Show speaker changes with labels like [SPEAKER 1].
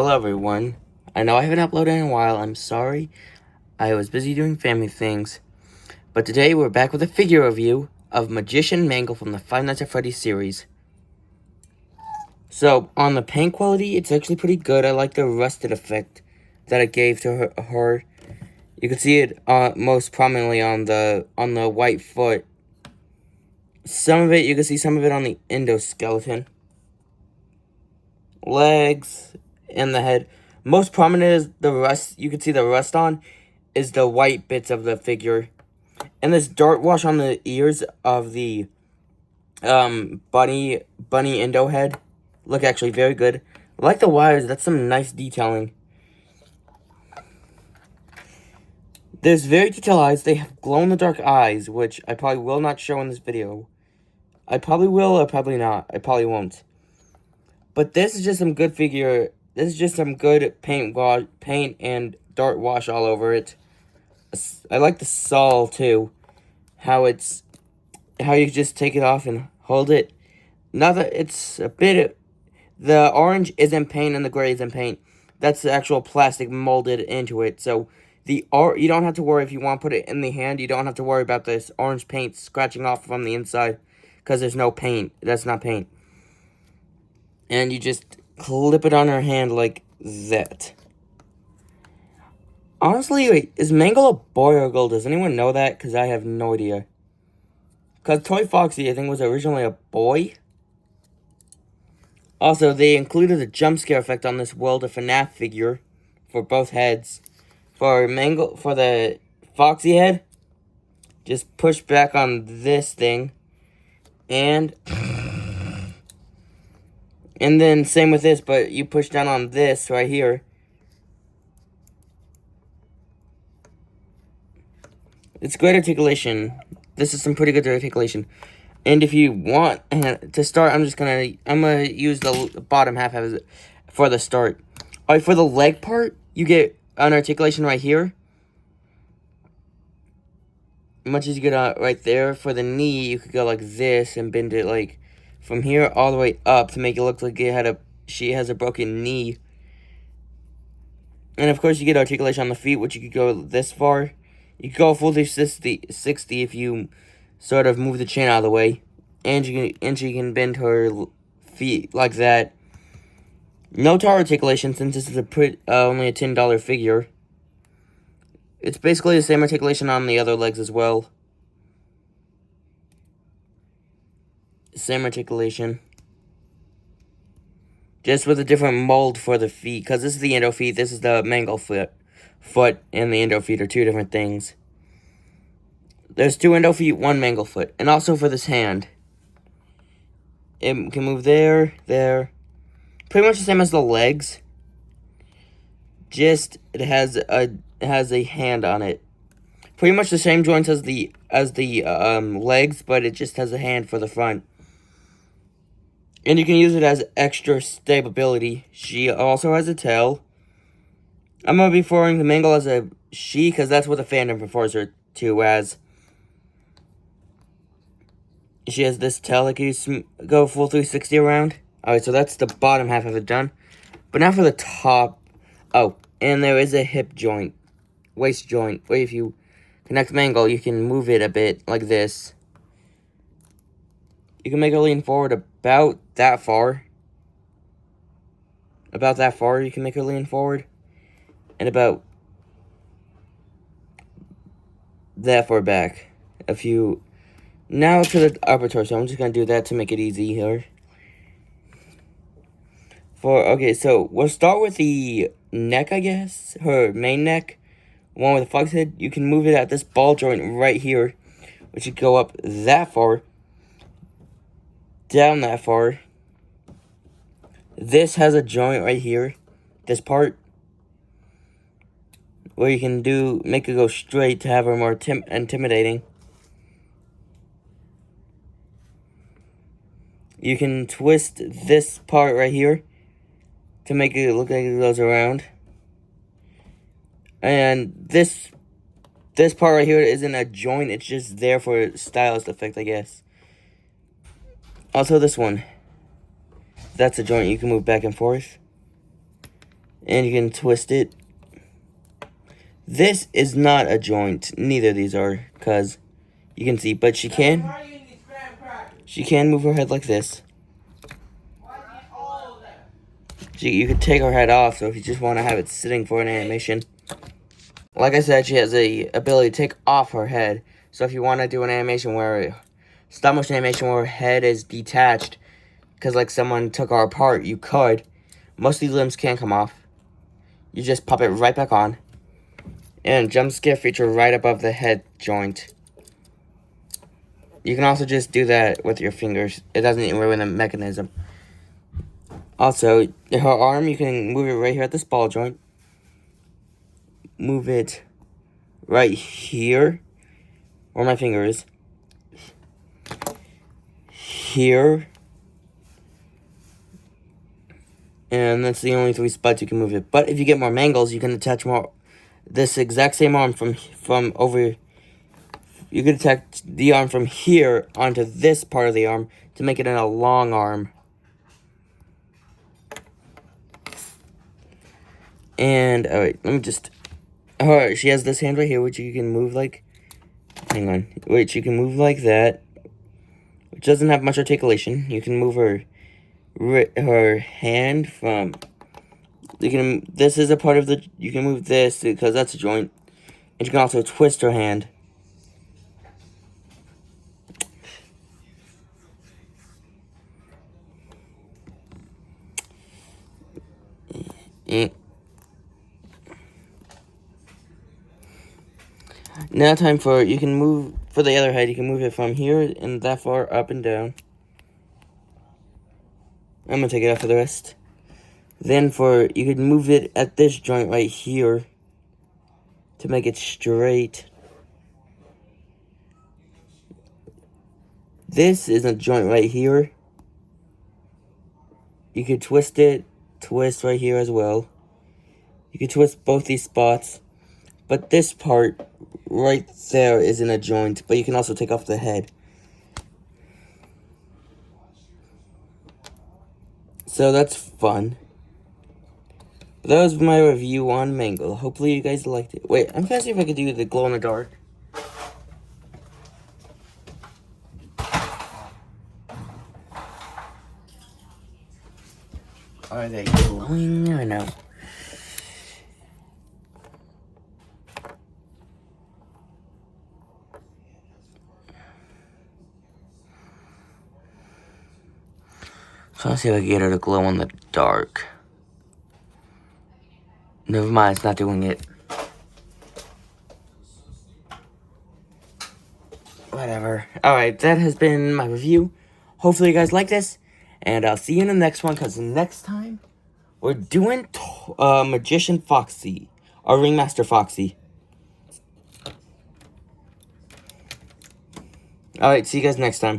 [SPEAKER 1] Hello everyone. I know I haven't uploaded in a while, I'm sorry. I was busy doing family things. But today we're back with a figure review of Magician Mangle from the Five Nights at Freddy's series. So, on the paint quality, it's actually pretty good. I like the rusted effect that it gave to her. You can see it most prominently on the white foot. Some of it, you can see some of it on the endoskeleton. Legs, and the head. Most prominent is the rust. You can see the rust on is the white bits of the figure. And this dark wash on the ears of the bunny endo head look actually very good. I like the wires, that's some nice detailing. There's very detailed eyes. They have glow-in-the-dark eyes, which I probably will not show in this video. I probably will, or probably not. I probably won't. But this is just some good figure. This is just some good paint and dark wash all over it. I like the saw too. How you just take it off and hold it. Not that it's a bit. The orange isn't paint and the gray isn't paint. That's the actual plastic molded into it. So you don't have to worry if you want to put it in the hand. You don't have to worry about this orange paint scratching off from the inside because there's no paint. That's not paint. And you just clip it on her hand like that. Honestly, wait, is Mangle a boy or a girl? Does anyone know that? Because I have no idea. Because Toy Foxy, I think, was originally a boy. Also, they included a jump scare effect on this World of FNAF figure for both heads. For the Foxy head, just push back on this thing. And then same with this, but you push down on this right here. It's great articulation. This is some pretty good articulation. And if you want to start, I'm gonna use the bottom half for the start. Alright, for the leg part, you get an articulation right here. Much as you get right there. For the knee, you could go like this and bend it like from here all the way up to make it look like she has a broken knee. And of course, you get articulation on the feet, which you could go this far. You could go full 360 if you sort of move the chain out of the way. And she can bend her feet like that. No toe articulation since this is only a $10 figure. It's basically the same articulation on the other legs as well. Same articulation. Just with a different mold for the feet. Because this is the endo feet, this is the mangle foot. Foot and the endo feet are two different things. There's two endo feet, one mangle foot. And also for this hand. It can move there, there. Pretty much the same as the legs. Just it has a hand on it. Pretty much the same joints as the legs, but it just has a hand for the front. And you can use it as extra stability. She also has a tail. I'm going to be referring to Mangle as a she, because that's what the fandom prefers her to as. She has this tail that can go full 360 around. Alright, so that's the bottom half of it done. But now for the top. Oh, and there is a hip joint. Waist joint. Where if you connect Mangle, you can move it a bit like this. You can make her lean forward about that far. About that far, you can make her lean forward. And about that far back. Now to the upper torso. I'm just going to do that to make it easy here. Okay, so we'll start with the neck, I guess. Her main neck. One with the fox head. You can move it at this ball joint right here. Which would go up that far. Down that far. This has a joint right here. This part. Where you can make it go straight to have her more intimidating. You can twist this part right here to make it look like it goes around. And this part right here isn't a joint, it's just there for a stylist effect, I guess. Also this one. That's a joint you can move back and forth. And you can twist it. This is not a joint. Neither of these are, because you can see. But she can move her head like this. You could take her head off, so if you just want to have it sitting for an animation. Like I said, she has the ability to take off her head. So if you want to do an animation where, stop motion animation where her head is detached, because like someone took her apart, you could. Most of these limbs can't come off. You just pop it right back on. And jump scare feature right above the head joint. You can also just do that with your fingers. It doesn't even ruin the mechanism. Also, her arm, you can move it right here at this ball joint. Move it right here, where my finger is. Here. And that's the only 3 spots you can move it. But if you get more mangles, you can attach more. This exact same arm from over. You can attach the arm from here onto this part of the arm to make it in a long arm. And alright, let me just. Alright, she has this hand right here, which you can move like. Hang on, which you can move like that. Which doesn't have much articulation. You can move her hand from. This is a part of the. You can move this because that's a joint, and you can also twist her hand. Now time for, you can move, for the other head, you can move it from here and that far up and down. I'm going to take it out for the rest. Then you could move it at this joint right here to make it straight. This is a joint right here. You could twist right here as well. You could twist both these spots. But this part right there isn't a joint, but you can also take off the head. So that's fun. That was my review on Mangle. Hopefully you guys liked it. Wait, I'm gonna see if I can do the glow in the dark. Are they glowing or no? So let's see if I can get her to glow in the dark. Never mind, it's not doing it. Whatever. Alright, that has been my review. Hopefully you guys like this. And I'll see you in the next one, because next time, we're doing Magician Foxy. Or Ringmaster Foxy. Alright, see you guys next time.